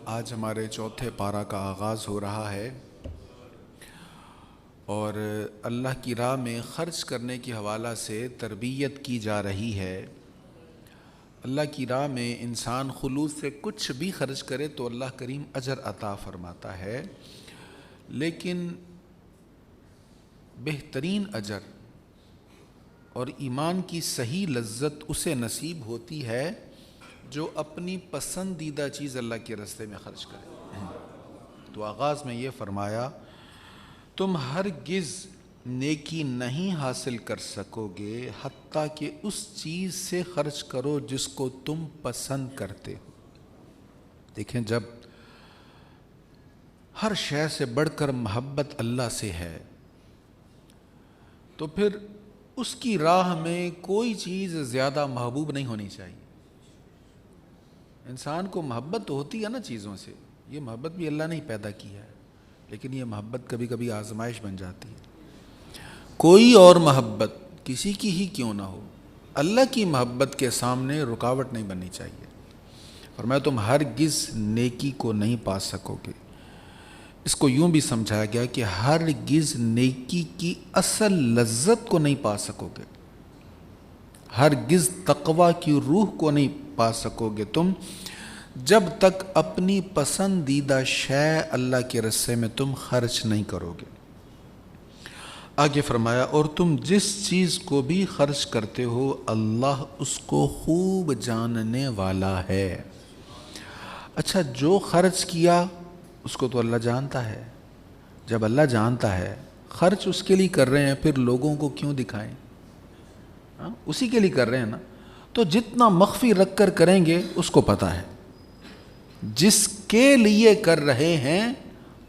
آج ہمارے چوتھے پارہ کا آغاز ہو رہا ہے اور اللہ کی راہ میں خرچ کرنے کے حوالہ سے تربیت کی جا رہی ہے۔ اللہ کی راہ میں انسان خلوص سے کچھ بھی خرچ کرے تو اللہ کریم اجر عطا فرماتا ہے، لیکن بہترین اجر اور ایمان کی صحیح لذت اسے نصیب ہوتی ہے جو اپنی پسندیدہ چیز اللہ کے راستے میں خرچ کرے۔ تو آغاز میں یہ فرمایا، تم ہرگز نیکی نہیں حاصل کر سکو گے حتیٰ کہ اس چیز سے خرچ کرو جس کو تم پسند کرتے ہو۔ دیکھیں، جب ہر شے سے بڑھ کر محبت اللہ سے ہے تو پھر اس کی راہ میں کوئی چیز زیادہ محبوب نہیں ہونی چاہیے۔ انسان کو محبت تو ہوتی ہے نا چیزوں سے، یہ محبت بھی اللہ نے ہی پیدا کی ہے، لیکن یہ محبت کبھی کبھی آزمائش بن جاتی ہے۔ کوئی اور محبت کسی کی ہی کیوں نہ ہو، اللہ کی محبت کے سامنے رکاوٹ نہیں بننی چاہیے۔ فرمایا تم ہرگز نیکی کو نہیں پا سکو گے۔ اس کو یوں بھی سمجھایا گیا کہ ہرگز نیکی کی اصل لذت کو نہیں پا سکو گے، ہرگز تقویٰ کی روح کو نہیں پا سکو گے تم جب تک اپنی پسندیدہ شے اللہ کے راستے میں تم خرچ نہیں کرو گے۔ آگے فرمایا، اور تم جس چیز کو بھی خرچ کرتے ہو اللہ اس کو خوب جاننے والا ہے۔ اچھا، جو خرچ کیا اس کو تو اللہ جانتا ہے۔ جب اللہ جانتا ہے، خرچ اس کے لیے کر رہے ہیں، پھر لوگوں کو کیوں دکھائیں؟ اسی کے لیے کر رہے ہیں نا، تو جتنا مخفی رکھ کر کریں گے اس کو پتہ ہے، جس کے لیے کر رہے ہیں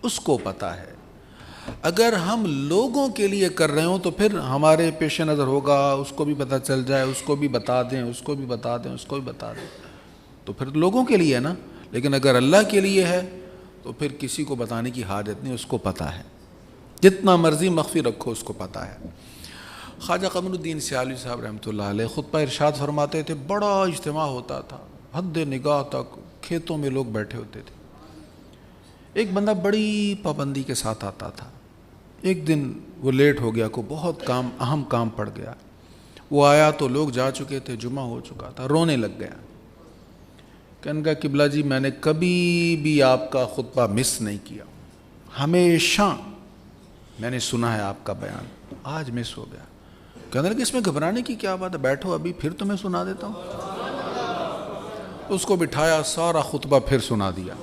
اس کو پتہ ہے۔ اگر ہم لوگوں کے لیے کر رہے ہوں تو پھر ہمارے پیش نظر ہوگا، اس کو بھی پتہ چل جائے، اس کو بھی بتا دیں، اس کو بھی بتا دیں، اس کو بھی بتا دیں، تو پھر لوگوں کے لیے ہے نا۔ لیکن اگر اللہ کے لیے ہے تو پھر کسی کو بتانے کی حاجت نہیں، اس کو پتہ ہے، جتنا مرضی مخفی رکھو اس کو پتہ ہے۔ خواجہ قمر الدین سیالوی صاحب رحمۃ اللہ علیہ خطبہ ارشاد فرماتے تھے، بڑا اجتماع ہوتا تھا، حد نگاہ تک کھیتوں میں لوگ بیٹھے ہوتے تھے۔ ایک بندہ بڑی پابندی کے ساتھ آتا تھا، ایک دن وہ لیٹ ہو گیا، کو بہت اہم کام پڑ گیا، وہ آیا تو لوگ جا چکے تھے، جمعہ ہو چکا تھا، رونے لگ گیا۔ کہنے کا قبلہ جی میں نے کبھی بھی آپ کا خطبہ مس نہیں کیا، ہمیشہ میں نے سنا ہے آپ کا بیان، آج مس ہو گیا۔ کہنے لگے اس میں گھبرانے کی کیا بات ہے، بیٹھو ابھی پھر تمہیں سنا دیتا ہوں۔ اس کو بٹھایا، سارا خطبہ پھر سنا دیا،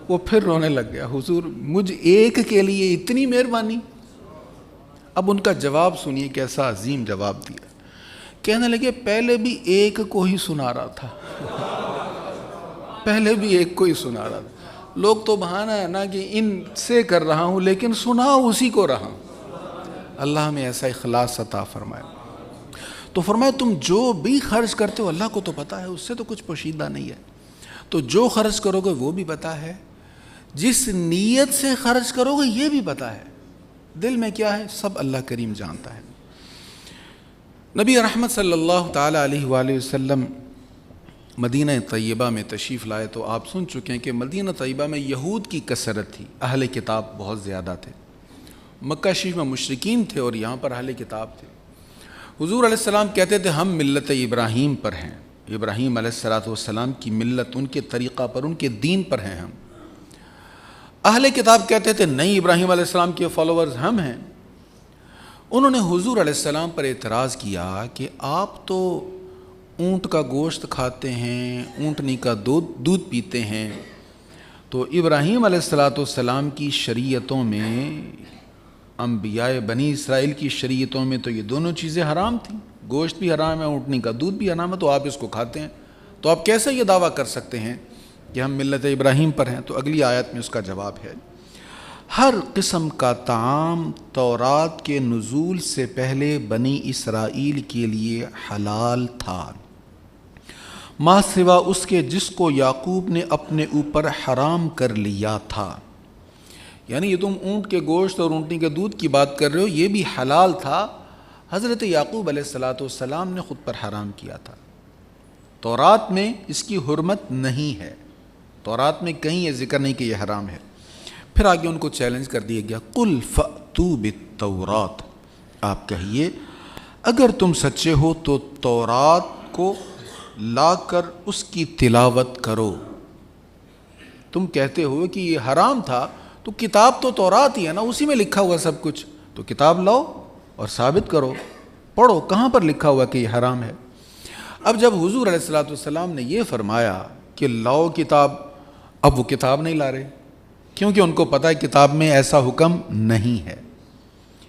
وہ پھر رونے لگ گیا، حضور مجھ ایک کے لیے اتنی مہربانی۔ اب ان کا جواب سنیے، کیسا عظیم جواب دیا۔ کہنے لگے پہلے بھی ایک کو ہی سنا رہا تھا، پہلے بھی ایک کو ہی سنا رہا تھا، لوگ تو بہانہ ہے نا کہ ان سے کر رہا ہوں، لیکن سنا اسی کو رہا ہوں۔ اللہ ہمیں ایسا اخلاص عطا فرمائے۔ تو فرمایا تم جو بھی خرچ کرتے ہو اللہ کو تو پتہ ہے، اس سے تو کچھ پوشیدہ نہیں ہے، تو جو خرچ کرو گے وہ بھی پتہ ہے، جس نیت سے خرچ کرو گے یہ بھی پتہ ہے، دل میں کیا ہے سب اللہ کریم جانتا ہے۔ نبی رحمت صلی اللہ تعالیٰ علیہ وآلہ وسلم مدینہ طیبہ میں تشریف لائے تو آپ سن چکے ہیں کہ مدینہ طیبہ میں یہود کی کثرت تھی، اہل کتاب بہت زیادہ تھے۔ مکہ شریف میں مشرکین تھے اور یہاں پر اہل کتاب تھے۔ حضور علیہ السلام کہتے تھے ہم ملت ابراہیم پر ہیں، ابراہیم علیہ السلام کی ملت، ان کے طریقہ پر، ان کے دین پر ہیں ہم۔ اہل کتاب کہتے تھے نہیں، ابراہیم علیہ السلام کے فالوورز ہم ہیں۔ انہوں نے حضور علیہ السلام پر اعتراض کیا کہ آپ تو اونٹ کا گوشت کھاتے ہیں، اونٹنی کا دودھ پیتے ہیں، تو ابراہیم علیہ السلام کی شریعتوں میں، انبیاء بنی اسرائیل کی شریعتوں میں تو یہ دونوں چیزیں حرام تھیں، گوشت بھی حرام ہے، اونٹنی کا دودھ بھی حرام ہے، تو آپ اس کو کھاتے ہیں، تو آپ کیسے یہ دعویٰ کر سکتے ہیں کہ ہم ملت ابراہیم پر ہیں؟ تو اگلی آیت میں اس کا جواب ہے، ہر قسم کا طعام تورات کے نزول سے پہلے بنی اسرائیل کے لیے حلال تھا، ما سوا اس کے جس کو یعقوب نے اپنے اوپر حرام کر لیا تھا۔ یعنی یہ تم اونٹ کے گوشت اور اونٹنی کے دودھ کی بات کر رہے ہو، یہ بھی حلال تھا، حضرت یعقوب علیہ السلام نے خود پر حرام کیا تھا، تورات میں اس کی حرمت نہیں ہے۔ تورات میں کہیں یہ ذکر نہیں کہ یہ حرام ہے۔ پھر آگے ان کو چیلنج کر دیا گیا، قُلْ فَأْتُوا بِالتَّوْرَاتِ، آپ کہیے اگر تم سچے ہو تو تورات کو لا کر اس کی تلاوت کرو۔ تم کہتے ہو کہ یہ حرام تھا تو کتاب تو تورات ہی ہے نا، اسی میں لکھا ہوا سب کچھ، تو کتاب لاؤ اور ثابت کرو، پڑھو کہاں پر لکھا ہوا کہ یہ حرام ہے۔ اب جب حضور علیہ الصلوۃ والسلام نے یہ فرمایا کہ لاؤ کتاب، اب وہ کتاب نہیں لا رہے، کیونکہ ان کو پتہ ہے کتاب میں ایسا حکم نہیں ہے۔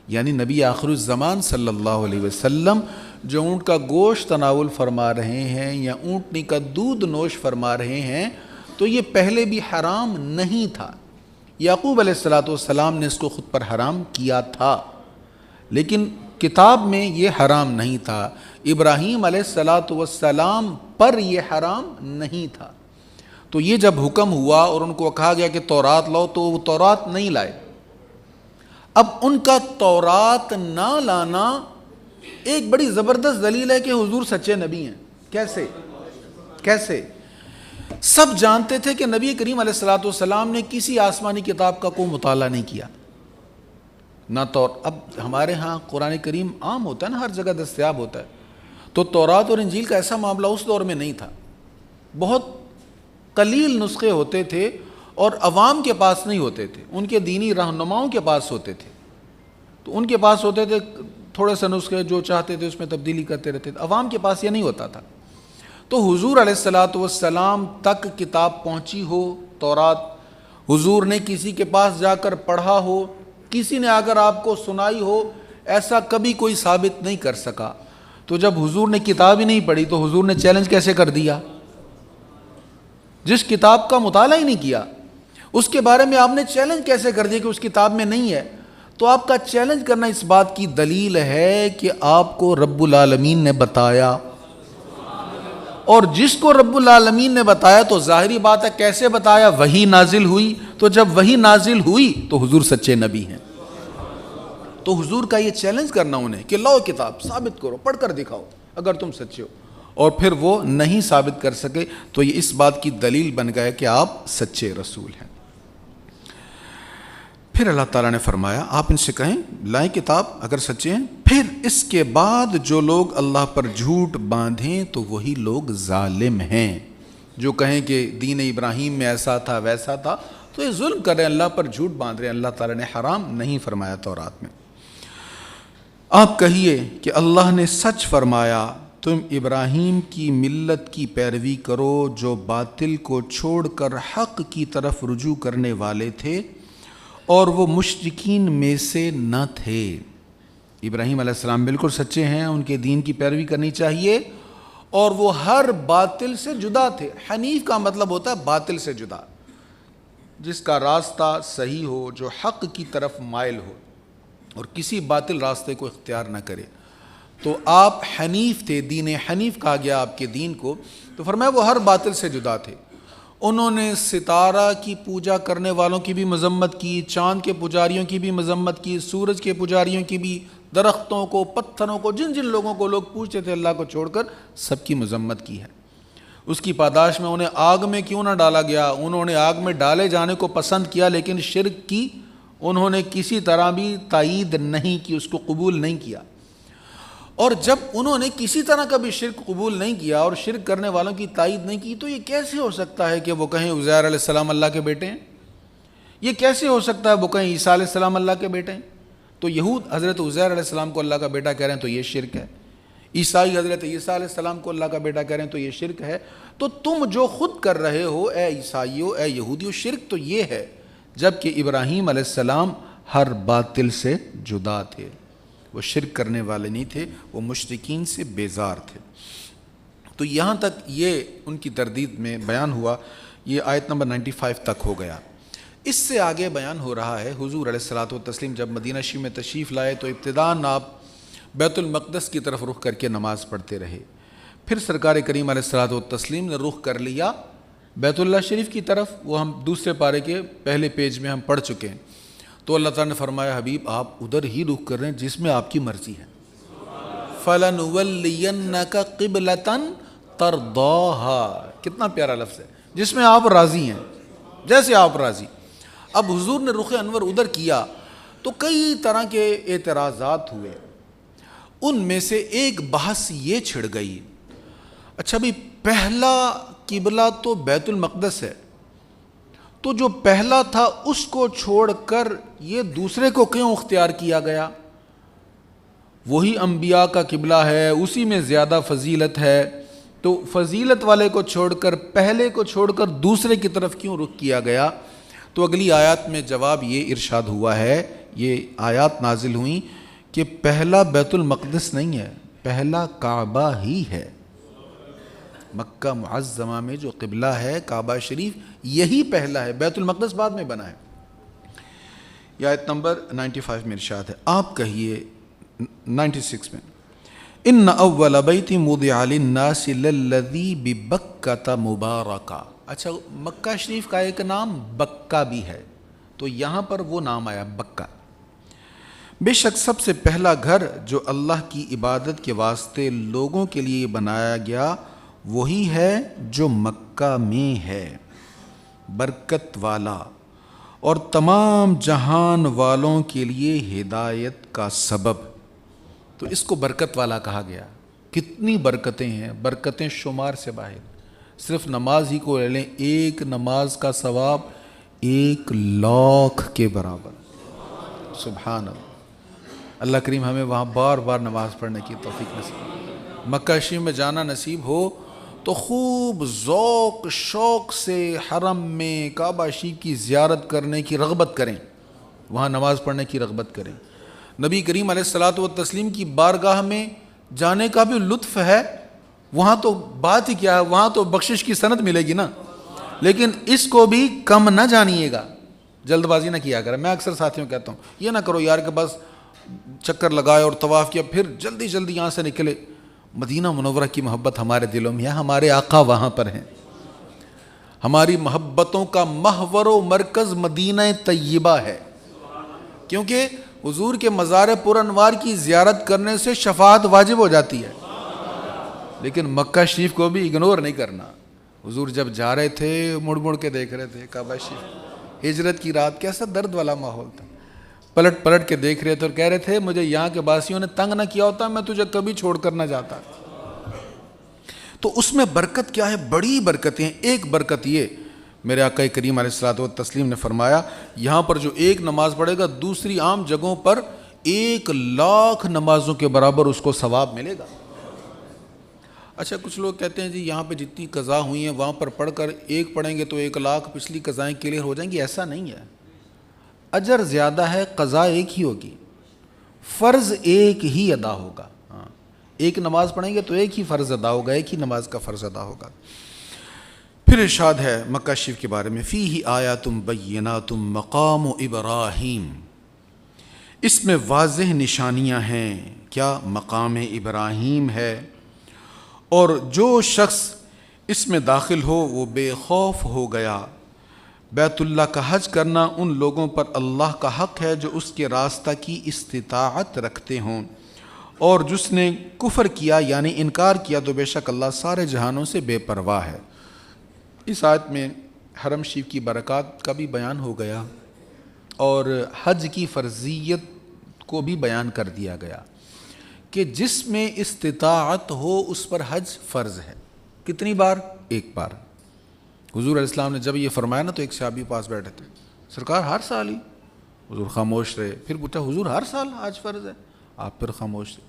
یعنی نبی آخر الزمان صلی اللہ علیہ وسلم جو اونٹ کا گوشت تناول فرما رہے ہیں یا اونٹنی کا دودھ نوش فرما رہے ہیں، تو یہ پہلے بھی حرام نہیں تھا۔ یعقوب علیہ الصلوۃ والسلام نے اس کو خود پر حرام کیا تھا، لیکن کتاب میں یہ حرام نہیں تھا۔ ابراہیم علیہ الصلوۃ والسلام پر یہ حرام نہیں تھا۔ تو یہ جب حکم ہوا اور ان کو کہا گیا کہ تورات لاؤ، تو وہ تورات نہیں لائے۔ اب ان کا تورات نہ لانا ایک بڑی زبردست دلیل ہے کہ حضور سچے نبی ہیں۔ کیسے؟ سب جانتے تھے کہ نبی کریم علیہ الصلوۃ والسلام نے کسی آسمانی کتاب کا کوئی مطالعہ نہیں کیا نہ اب ہمارے ہاں قرآن کریم عام ہوتا ہے نا، ہر جگہ دستیاب ہوتا ہے، تو تورات اور انجیل کا ایسا معاملہ اس دور میں نہیں تھا۔ بہت قلیل نسخے ہوتے تھے اور عوام کے پاس نہیں ہوتے تھے، ان کے دینی رہنماؤں کے پاس ہوتے تھے، تو ان کے پاس ہوتے تھے تھوڑے سے نسخے، جو چاہتے تھے اس میں تبدیلی کرتے رہتے تھے، عوام کے پاس یہ نہیں ہوتا تھا۔ تو حضور علیہ الصلوۃ والسلام تک کتاب پہنچی ہو تورات، حضور نے کسی کے پاس جا کر پڑھا ہو، کسی نے اگر آپ کو سنائی ہو، ایسا کبھی کوئی ثابت نہیں کر سکا۔ تو جب حضور نے کتاب ہی نہیں پڑھی تو حضور نے چیلنج کیسے کر دیا؟ جس کتاب کا مطالعہ ہی نہیں کیا اس کے بارے میں آپ نے چیلنج کیسے کر دیا کہ اس کتاب میں نہیں ہے؟ تو آپ کا چیلنج کرنا اس بات کی دلیل ہے کہ آپ کو رب العالمین نے بتایا، اور جس کو رب العالمین نے بتایا تو ظاہری بات ہے کیسے بتایا؟ وحی نازل ہوئی، تو جب وحی نازل ہوئی تو حضور سچے نبی ہیں۔ تو حضور کا یہ چیلنج کرنا انہیں کہ لاؤ کتاب، ثابت کرو، پڑھ کر دکھاؤ اگر تم سچے ہو، اور پھر وہ نہیں ثابت کر سکے تو یہ اس بات کی دلیل بن گیا کہ آپ سچے رسول ہیں۔ پھر اللہ تعالیٰ نے فرمایا آپ ان سے کہیں لائیں کتاب اگر سچے ہیں، پھر اس کے بعد جو لوگ اللہ پر جھوٹ باندھیں تو وہی لوگ ظالم ہیں۔ جو کہیں کہ دین ابراہیم میں ایسا تھا ویسا تھا، تو یہ ظلم کر رہے ہیں، اللہ پر جھوٹ باندھ رہے ہیں، اللہ تعالیٰ نے حرام نہیں فرمایا تورات میں۔ آپ کہیے کہ اللہ نے سچ فرمایا، تم ابراہیم کی ملت کی پیروی کرو جو باطل کو چھوڑ کر حق کی طرف رجوع کرنے والے تھے، اور وہ مشرکین میں سے نہ تھے۔ ابراہیم علیہ السلام بالکل سچے ہیں، ان کے دین کی پیروی کرنی چاہیے، اور وہ ہر باطل سے جدا تھے۔ حنیف کا مطلب ہوتا ہے باطل سے جدا، جس کا راستہ صحیح ہو، جو حق کی طرف مائل ہو اور کسی باطل راستے کو اختیار نہ کرے۔ تو آپ حنیف تھے، دین حنیف کہا گیا آپ کے دین کو، تو فرمایا وہ ہر باطل سے جدا تھے۔ انہوں نے ستارہ کی پوجا کرنے والوں کی بھی مذمت کی، چاند کے پجاریوں کی بھی مذمت کی، سورج کے پجاریوں کی بھی، درختوں کو، پتھروں کو، جن جن لوگوں کو لوگ پوجتے تھے اللہ کو چھوڑ کر، سب کی مذمت کی ہے۔ اس کی پاداش میں انہیں آگ میں کیوں نہ ڈالا گیا؟ انہوں نے آگ میں ڈالے جانے کو پسند کیا، لیکن شرک کی انہوں نے کسی طرح بھی تائید نہیں کی، اس کو قبول نہیں کیا۔ اور جب انہوں نے کسی طرح کا بھی شرک قبول نہیں کیا اور شرک کرنے والوں کی تائید نہیں کی، تو یہ کیسے ہو سکتا ہے کہ وہ کہیں عزیر علیہ السلام اللہ کے بیٹے ہیں؟ یہ کیسے ہو سکتا ہے وہ کہیں عیسیٰ علیہ السلام اللہ کے بیٹے ہیں؟ تو یہود حضرت عزیر علیہ السلام کو اللہ کا بیٹا کہہ رہے ہیں تو یہ شرک ہے، عیسائی حضرت عیسیٰ علیہ السلام کو اللہ کا بیٹا کہہ رہے ہیں تو یہ شرک ہے۔ تو تم جو خود کر رہے ہو اے عیسائیو، اے یہودیو، شرک تو یہ ہے، جبکہ ابراہیم علیہ السلام ہر باطل سے جدا تھے، وہ شرک کرنے والے نہیں تھے، وہ مشرکین سے بیزار تھے۔ تو یہاں تک یہ ان کی تردید میں بیان ہوا، یہ آیت نمبر 95 تک ہو گیا۔ اس سے آگے بیان ہو رہا ہے حضور علیہ الصلوۃ والتسلیم جب مدینہ شریف میں تشریف لائے تو ابتداءً آپ بیت المقدس کی طرف رخ کر کے نماز پڑھتے رہے، پھر سرکار کریم علیہ الصلوۃ والتسلیم نے رخ کر لیا بیت اللہ شریف کی طرف، وہ ہم دوسرے پارے کے پہلے پیج میں ہم پڑھ چکے ہیں۔ تو اللہ تعالیٰ نے فرمایا حبیب آپ ادھر ہی رخ کر رہے ہیں جس میں آپ کی مرضی ہے۔ فَلَنُوَلِّيَنَّكَ قِبْلَةً تَرْضَاهَا، کتنا پیارا لفظ ہے، جس میں آپ راضی ہیں، جیسے آپ راضی. اب حضور نے رخ انور ادھر کیا تو کئی طرح کے اعتراضات ہوئے. ان میں سے ایک بحث یہ چھڑ گئی، اچھا بھی پہلا قبلہ تو بیت المقدس ہے، تو جو پہلا تھا اس کو چھوڑ کر یہ دوسرے کو کیوں اختیار کیا گیا؟ وہی انبیاء کا قبلہ ہے، اسی میں زیادہ فضیلت ہے، تو فضیلت والے کو چھوڑ کر، پہلے کو چھوڑ کر دوسرے کی طرف کیوں رخ کیا گیا؟ تو اگلی آیات میں جواب یہ ارشاد ہوا ہے، یہ آیات نازل ہوئیں کہ پہلا بیت المقدس نہیں ہے، پہلا کعبہ ہی ہے. مکہ معظمہ میں جو قبلہ ہے کعبہ شریف یہی پہلا ہے، بیت المقدس بعد میں بنا ہے. یہ آیت نمبر 95 میں ارشاد ہے. آپ کہیے 96 میں، ان اول بیت وضع للناس للذی ببکۃ مبارکہ. اچھا مکہ شریف کا ایک نام بکہ بھی ہے، تو یہاں پر وہ نام آیا بکہ. بے شک سب سے پہلا گھر جو اللہ کی عبادت کے واسطے لوگوں کے لیے بنایا گیا وہی ہے جو مکہ میں ہے، برکت والا اور تمام جہان والوں کے لیے ہدایت کا سبب. تو اس کو برکت والا کہا گیا. کتنی برکتیں ہیں، برکتیں شمار سے باہر. صرف نماز ہی کو لے لیں، ایک نماز کا ثواب 1,00,000 کے برابر. سبحان اللہ. اللہ کریم ہمیں وہاں بار بار نماز پڑھنے کی توفیق نصیب. مکہ شریف میں جانا نصیب ہو تو خوب ذوق شوق سے حرم میں کعبہ شریف کی زیارت کرنے کی رغبت کریں، وہاں نماز پڑھنے کی رغبت کریں. نبی کریم علیہ الصلاۃ والتسلیم کی بارگاہ میں جانے کا بھی لطف ہے. وہاں تو بات ہی کیا ہے، وہاں تو بخشش کی سند ملے گی نا. لیکن اس کو بھی کم نہ جانیے گا، جلد بازی نہ کیا کریں. میں اکثر ساتھیوں کہتا ہوں یہ نہ کرو یار کہ بس چکر لگائے اور طواف کیا پھر جلدی جلدی یہاں سے نکلے. مدینہ منورہ کی محبت ہمارے دلوں میں ہے، ہمارے آقا وہاں پر ہیں. ہماری محبتوں کا محور و مرکز مدینہ طیبہ ہے، کیونکہ حضور کے مزار پر انوار کی زیارت کرنے سے شفاعت واجب ہو جاتی ہے. لیکن مکہ شریف کو بھی اگنور نہیں کرنا. حضور جب جا رہے تھے مڑ مڑ کے دیکھ رہے تھے کعبہ شریف. ہجرت کی رات کیسا درد والا ماحول تھا، پلٹ پلٹ کے دیکھ رہے تھے اور کہہ رہے تھے مجھے یہاں کے باسیوں نے تنگ نہ کیا ہوتا میں تجھے کبھی چھوڑ کر نہ جاتا. تو اس میں برکت کیا ہے؟ بڑی برکتیں. ایک برکت یہ میرے آقا کریم علیہ الصلوۃ والتسلیم نے فرمایا یہاں پر جو ایک نماز پڑھے گا دوسری عام جگہوں پر 1,00,000 نمازوں کے برابر اس کو ثواب ملے گا. اچھا کچھ لوگ کہتے ہیں جی یہاں پہ جتنی قضا ہوئی ہیں وہاں پر پڑھ کر ایک پڑھیں گے تو 1,00,000 پچھلی قضائیں کلیئر ہو جائیں گی. ایسا نہیں ہے. اجر زیادہ ہے، قضا ایک ہی ہوگی، فرض ایک ہی ادا ہوگا. ہاں ایک نماز پڑھیں گے تو ایک ہی فرض ادا ہوگا، ایک ہی نماز کا فرض ادا ہوگا. پھر ارشاد ہے مکہ شریف کے بارے میں فیہ آیات بینات مقام ابراہیم. اس میں واضح نشانیاں ہیں. کیا؟ مقام ابراہیم ہے، اور جو شخص اس میں داخل ہو وہ بے خوف ہو گیا. بیت اللہ کا حج کرنا ان لوگوں پر اللہ کا حق ہے جو اس کے راستہ کی استطاعت رکھتے ہوں، اور جس نے کفر کیا یعنی انکار کیا تو بے شک اللہ سارے جہانوں سے بے پرواہ ہے. اس آیت میں حرم شریف کی برکات کا بھی بیان ہو گیا اور حج کی فرضیت کو بھی بیان کر دیا گیا کہ جس میں استطاعت ہو اس پر حج فرض ہے. کتنی بار؟ ایک بار. حضور علیہ السلام نے جب یہ فرمایا نا تو ایک صحابی پاس بیٹھے تھے، سرکار ہر سال ہی. حضور خاموش رہے. پھر پوچھا حضور ہر سال حج فرض ہے؟ آپ پھر خاموش رہے.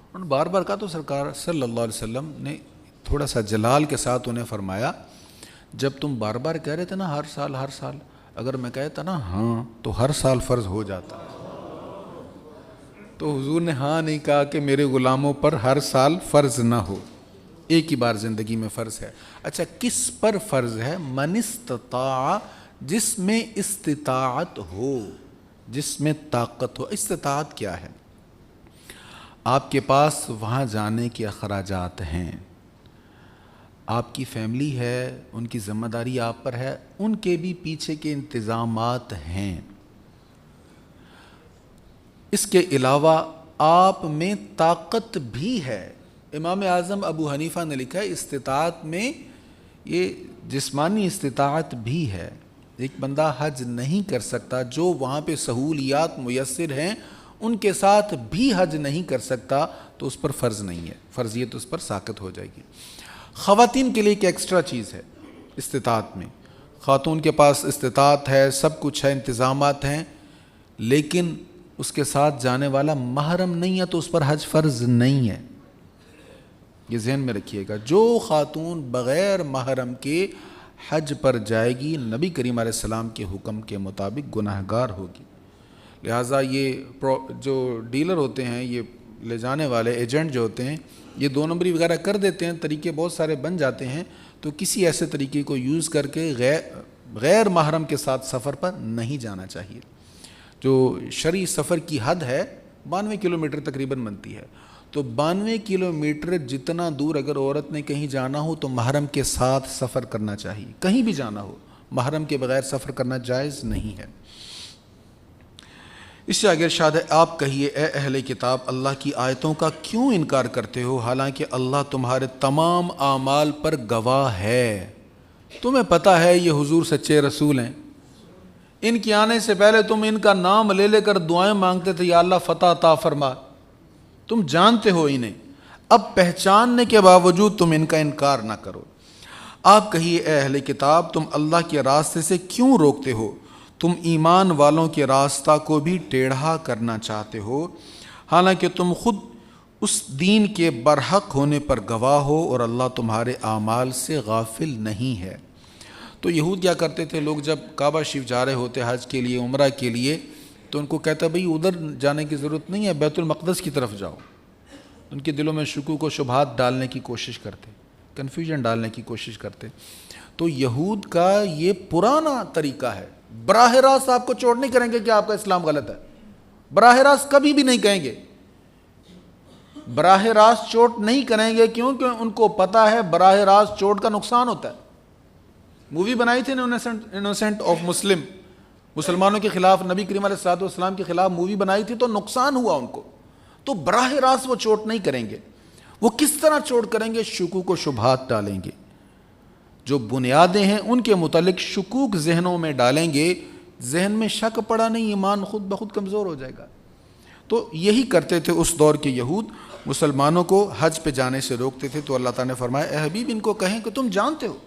انہوں نے بار بار کہا تو سرکار صلی اللہ علیہ وسلم نے تھوڑا سا جلال کے ساتھ انہیں فرمایا جب تم بار بار کہہ رہے تھے نا ہر سال ہر سال، اگر میں کہتا نا ہاں تو ہر سال فرض ہو جاتا. تو حضور نے ہاں نہیں کہا کہ میرے غلاموں پر ہر سال فرض نہ ہو، ایک ہی بار زندگی میں فرض ہے. اچھا کس پر فرض ہے؟ من استطاع، جس میں استطاعت ہو، جس میں طاقت ہو. استطاعت کیا ہے؟ آپ کے پاس وہاں جانے کے اخراجات ہیں، آپ کی فیملی ہے، ان کی ذمہ داری آپ پر ہے، ان کے بھی پیچھے کے انتظامات ہیں. اس کے علاوہ آپ میں طاقت بھی ہے. امام اعظم ابو حنیفہ نے لکھا ہے استطاعت میں یہ جسمانی استطاعت بھی ہے، ایک بندہ حج نہیں کر سکتا، جو وہاں پہ سہولیات میسر ہیں ان کے ساتھ بھی حج نہیں کر سکتا تو اس پر فرض نہیں ہے، فرضیت اس پر ساقط ہو جائے گی۔ خواتین کے لیے ایک ایکسٹرا چیز ہے استطاعت میں، خاتون کے پاس استطاعت ہے، سب کچھ ہے، انتظامات ہیں، لیکن اس کے ساتھ جانے والا محرم نہیں ہے تو اس پر حج فرض نہیں ہے۔ یہ ذہن میں رکھیے گا، جو خاتون بغیر محرم کے حج پر جائے گی نبی کریم علیہ السلام کے حکم کے مطابق گناہگار ہوگی۔ لہٰذا یہ جو ڈیلر ہوتے ہیں، یہ لے جانے والے ایجنٹ جو ہوتے ہیں، یہ 2 نمبری وغیرہ کر دیتے ہیں، طریقے بہت سارے بن جاتے ہیں، تو کسی ایسے طریقے کو یوز کر کے غیر محرم کے ساتھ سفر پر نہیں جانا چاہیے۔ جو شرعی سفر کی حد ہے 92 کلومیٹر تقریباً بنتی ہے، تو 92 کلومیٹر جتنا دور اگر عورت نے کہیں جانا ہو تو محرم کے ساتھ سفر کرنا چاہیے، کہیں بھی جانا ہو محرم کے بغیر سفر کرنا جائز نہیں ہے۔ اس سے آگے ارشاد ہے، آپ کہیے اے اہل کتاب اللہ کی آیتوں کا کیوں انکار کرتے ہو حالانکہ اللہ تمہارے تمام اعمال پر گواہ ہے۔ تمہیں پتہ ہے یہ حضور سچے رسول ہیں، ان کے آنے سے پہلے تم ان کا نام لے لے کر دعائیں مانگتے تھے، یا اللہ فتح عطا فرما، تم جانتے ہو انہیں، اب پہچاننے کے باوجود تم ان کا انکار نہ کرو۔ آپ کہیے اے اہل کتاب تم اللہ کے راستے سے کیوں روکتے ہو، تم ایمان والوں کے راستہ کو بھی ٹیڑھا کرنا چاہتے ہو، حالانکہ تم خود اس دین کے برحق ہونے پر گواہ ہو اور اللہ تمہارے اعمال سے غافل نہیں ہے۔ تو یہود کیا کرتے تھے، لوگ جب کعبہ شریف جا رہے ہوتے حج کے لیے، عمرہ کے لیے، تو ان کو کہتا بھئی ادھر جانے کی ضرورت نہیں ہے، بیت المقدس کی طرف جاؤ۔ ان کے دلوں میں شکوک و شبہات ڈالنے کی کوشش کرتے، کنفیوژن ڈالنے کی کوشش کرتے۔ تو یہود کا یہ پرانا طریقہ ہے، براہ راست آپ کو چوٹ نہیں کریں گے کہ آپ کا اسلام غلط ہے، براہ راست کبھی بھی نہیں کہیں گے، براہ راست چوٹ نہیں کریں گے، کیونکہ ان کو پتہ ہے براہ راست چوٹ کا نقصان ہوتا ہے۔ مووی بنائی تھی انوسنٹ آف مسلم، مسلمانوں کے خلاف، نبی کریم علیہ السلام کے خلاف مووی بنائی تھی، تو نقصان ہوا ان کو، تو براہ راست وہ چوٹ نہیں کریں گے۔ وہ کس طرح چوٹ کریں گے؟ شکوک و شبہات ڈالیں گے، جو بنیادیں ہیں ان کے متعلق شکوک ذہنوں میں ڈالیں گے، ذہن میں شک پڑا نہیں، ایمان خود بخود کمزور ہو جائے گا۔ تو یہی کرتے تھے اس دور کے یہود، مسلمانوں کو حج پہ جانے سے روکتے تھے۔ تو اللہ تعالیٰ نے فرمایا اے حبیب ان کو کہیں کہ تم جانتے ہو،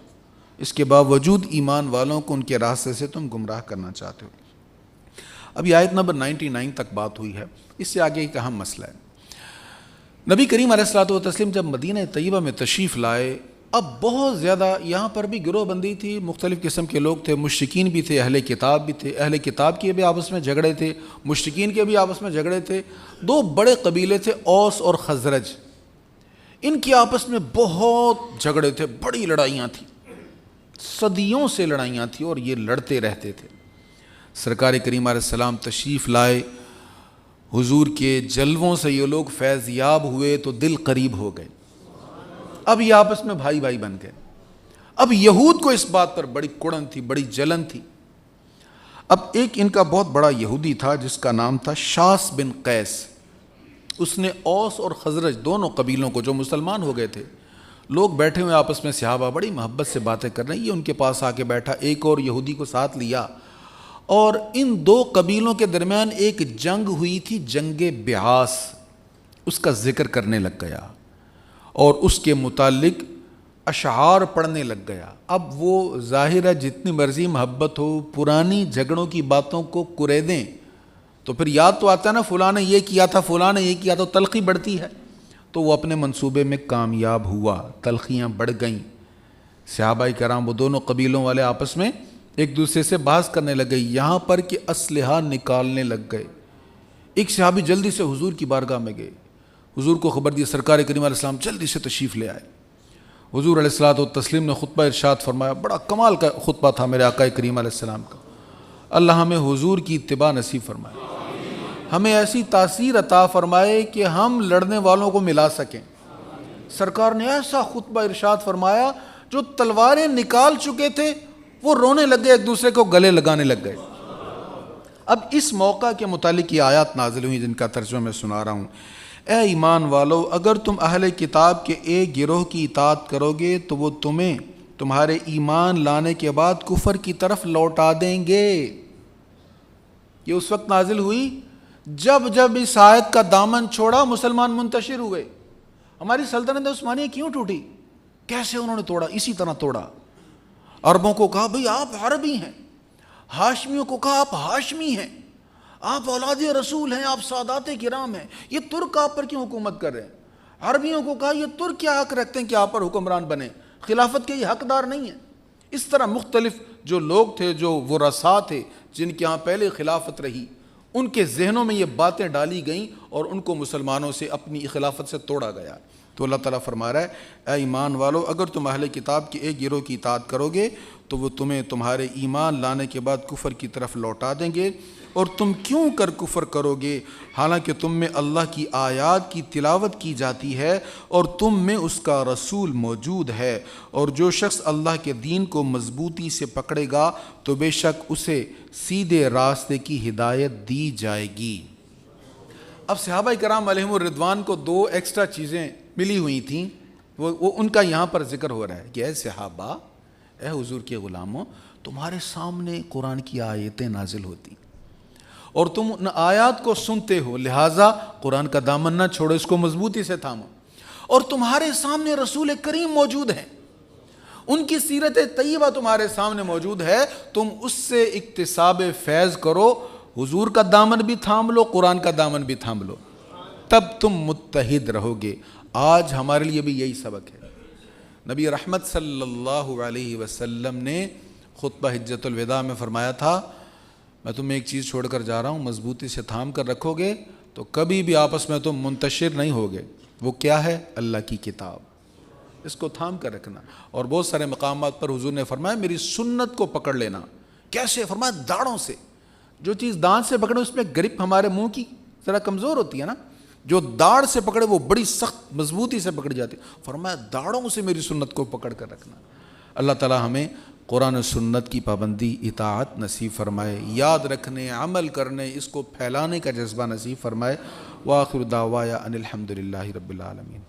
اس کے باوجود ایمان والوں کو ان کے راستے سے تم گمراہ کرنا چاہتے ہو۔ ابھی آیت نمبر 99 تک بات ہوئی ہے، اس سے آگے ایک اہم مسئلہ ہے۔ نبی کریم علیہ الصلوۃ والتسلیم جب مدینہ طیبہ میں تشریف لائے، اب بہت زیادہ یہاں پر بھی گروہ بندی تھی، مختلف قسم کے لوگ تھے، مشرکین بھی تھے، اہل کتاب بھی تھے، اہل کتاب کے بھی آپس میں جھگڑے تھے، مشرکین کے بھی آپس میں جھگڑے تھے۔ 2 بڑے قبیلے تھے، اوس اور خزرج، ان کے آپس میں بہت جھگڑے تھے، بڑی لڑائیاں تھیں، صدیوں سے لڑائیاں تھیں اور یہ لڑتے رہتے تھے۔ سرکار کریم علیہ السلام تشریف لائے، حضور کے جلووں سے یہ لوگ فیض یاب ہوئے تو دل قریب ہو گئے، اب یہ آپس میں بھائی بھائی بن گئے۔ اب یہود کو اس بات پر بڑی کڑن تھی، بڑی جلن تھی۔ اب ایک ان کا بہت بڑا یہودی تھا جس کا نام تھا شاس بن قیس، اس نے اوس اور خزرج دونوں قبیلوں کو جو مسلمان ہو گئے تھے، لوگ بیٹھے ہوئے آپس میں، صحابہ بڑی محبت سے باتیں کر رہے ہیں، یہ ان کے پاس آ کے بیٹھا، ایک اور یہودی کو ساتھ لیا، اور ان 2 قبیلوں کے درمیان ایک جنگ ہوئی تھی، جنگ بیعاص، اس کا ذکر کرنے لگ گیا اور اس کے متعلق اشعار پڑھنے لگ گیا۔ اب وہ ظاہر ہے جتنی مرضی محبت ہو، پرانی جھگڑوں کی باتوں کو کریدیں تو پھر یاد تو آتا ہے نا، فلاں نے یہ کیا تھا، فلاں نے یہ کیا، تو تلخی بڑھتی ہے۔ تو وہ اپنے منصوبے میں کامیاب ہوا، تلخیاں بڑھ گئیں۔ صحابہ کرام وہ دونوں قبیلوں والے آپس میں ایک دوسرے سے بحث کرنے لگ گئے، یہاں پر کہ اسلحہ نکالنے لگ گئے۔ ایک صحابی جلدی سے حضور کی بارگاہ میں گئے، حضور کو خبر دی، سرکار کریم علیہ السلام جلدی سے تشریف لے آئے۔ حضور علیہ الصلوۃ والتسلیم نے خطبہ ارشاد فرمایا، بڑا کمال کا خطبہ تھا میرے آقا کریم علیہ السلام کا۔ اللہ ہمیں حضور کی اتباع نصیب فرمائے، ہمیں ایسی تاثیر عطا فرمائے کہ ہم لڑنے والوں کو ملا سکیں۔ سرکار نے ایسا خطبہ ارشاد فرمایا، جو تلواریں نکال چکے تھے وہ رونے لگ گئے، ایک دوسرے کو گلے لگانے لگ گئے۔ اب اس موقع کے متعلق یہ آیات نازل ہوئی جن کا ترجمہ میں سنا رہا ہوں۔ اے ایمان والو، اگر تم اہل کتاب کے ایک گروہ کی اطاعت کرو گے تو وہ تمہیں تمہارے ایمان لانے کے بعد کفر کی طرف لوٹا دیں گے. یہ اس وقت نازل ہوئی جب اس آیت کا دامن چھوڑا مسلمان منتشر ہوئے. ہماری سلطنت عثمانیہ کیوں ٹوٹی؟ کیسے انہوں نے توڑا؟ اسی طرح توڑا. عربوں کو کہا بھئی آپ عربی ہیں، ہاشمیوں کو کہا آپ ہاشمی ہیں، آپ اولاد رسول ہیں، آپ سادات کرام ہیں، یہ ترک آپ پر کیوں حکومت کر رہے ہیں؟ عربیوں کو کہا یہ ترک کیا حق رکھتے ہیں کہ آپ پر حکمران بنے، خلافت کے یہ حقدار نہیں ہیں. اس طرح مختلف جو لوگ تھے، جو ورثاء تھے جن کے ہاں پہلے خلافت رہی، ان کے ذہنوں میں یہ باتیں ڈالی گئیں اور ان کو مسلمانوں سے اپنی خلافت سے توڑا گیا. تو اللہ تعالیٰ فرما رہا ہے اے ایمان والو، اگر تم اہل کتاب کے ایک گروہ کی اطاعت کرو گے تو وہ تمہیں تمہارے ایمان لانے کے بعد کفر کی طرف لوٹا دیں گے. اور تم کیوں کر کفر کرو گے حالانکہ تم میں اللہ کی آیات کی تلاوت کی جاتی ہے اور تم میں اس کا رسول موجود ہے. اور جو شخص اللہ کے دین کو مضبوطی سے پکڑے گا تو بے شک اسے سیدھے راستے کی ہدایت دی جائے گی. اب صحابہ کرام علیہم الرضوان کو 2 ایکسٹرا چیزیں ملی ہوئی تھیں، وہ ان کا یہاں پر ذکر ہو رہا ہے کہ اے صحابہ، اے حضور کے غلاموں، تمہارے سامنے قرآن کی آیتیں نازل ہوتی اور تم ان آیات کو سنتے ہو، لہٰذا قرآن کا دامن نہ چھوڑو، اس کو مضبوطی سے تھامو. اور تمہارے سامنے رسول کریم موجود ہیں، ان کی سیرت طیبہ تمہارے سامنے موجود ہے، تم اس سے اکتساب فیض کرو، حضور کا دامن بھی تھام لو، قرآن کا دامن بھی تھام لو، تب تم متحد رہو گے. آج ہمارے لیے بھی یہی سبق ہے. نبی رحمت صلی اللہ علیہ وسلم نے خطبہ حجۃ الوداع میں فرمایا تھا میں تمہیں ایک چیز چھوڑ کر جا رہا ہوں، مضبوطی سے تھام کر رکھو گے تو کبھی بھی آپس میں تم منتشر نہیں ہوگے. وہ کیا ہے؟ اللہ کی کتاب، اس کو تھام کر رکھنا. اور بہت سارے مقامات پر حضور نے فرمایا میری سنت کو پکڑ لینا. کیسے؟ فرمایا داڑھوں سے. جو چیز دانت سے پکڑے اس میں گرپ ہمارے منہ کی ذرا کمزور ہوتی ہے نا، جو داڑھ سے پکڑے وہ بڑی سخت مضبوطی سے پکڑ جاتی. فرمایا داڑھوں سے میری سنت کو پکڑ کر رکھنا. اللہ تعالی ہمیں قرآن و سنت کی پابندی، اطاعت نصیب فرمائے، یاد رکھنے، عمل کرنے، اس کو پھیلانے کا جذبہ نصیب فرمائے. وآخر دعوایا ان الحمد للہ رب العالمین.